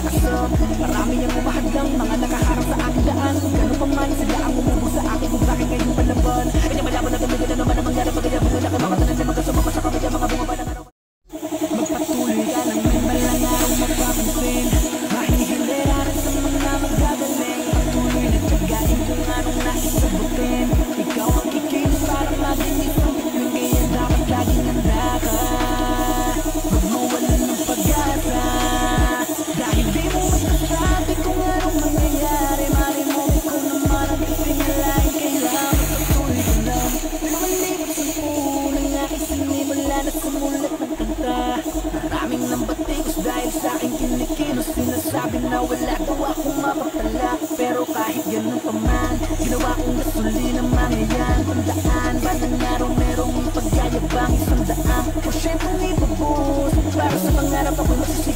asam. Marami ang umahadlang, mga nakaharap sa aking daan. Gano'n pa man, sila ang umubos sa akin kung bakit ngayon palaban. Kanya malaban na tumigil na naman ang mangyari pagkaya mga nakamakatanan na magkasama sa kamay mga bumaba ng araw. Magpatuloy ka lang may malang araw mapapansin. Mahihilera rin sa mga magagaling. Patuloy na tiyagain kung anong naisabutin. Ikaw ang kikilos para maging isang bituin. Kaya dapat laging handa ka. Huwag mawalan ng pag-asa. Dahil di mo masasabi kung anong mangyayari. Mali mo ikaw naman ang itingalain. Kaya magpatuloy ka lang. Lumalibot sa punang aking sinimula na sumulat ng kanta. Maraming nambatikos dahil sa aking kinikilos. Sinasabi na wala daw akong mapapala. Pero kahit ganun pa man, ginawa kong gasolina mga yan. Tandaan ba ng araw merong pagyayabang 100%. Porsyentong ibubuhos para sa pangarap ako'y masisipin.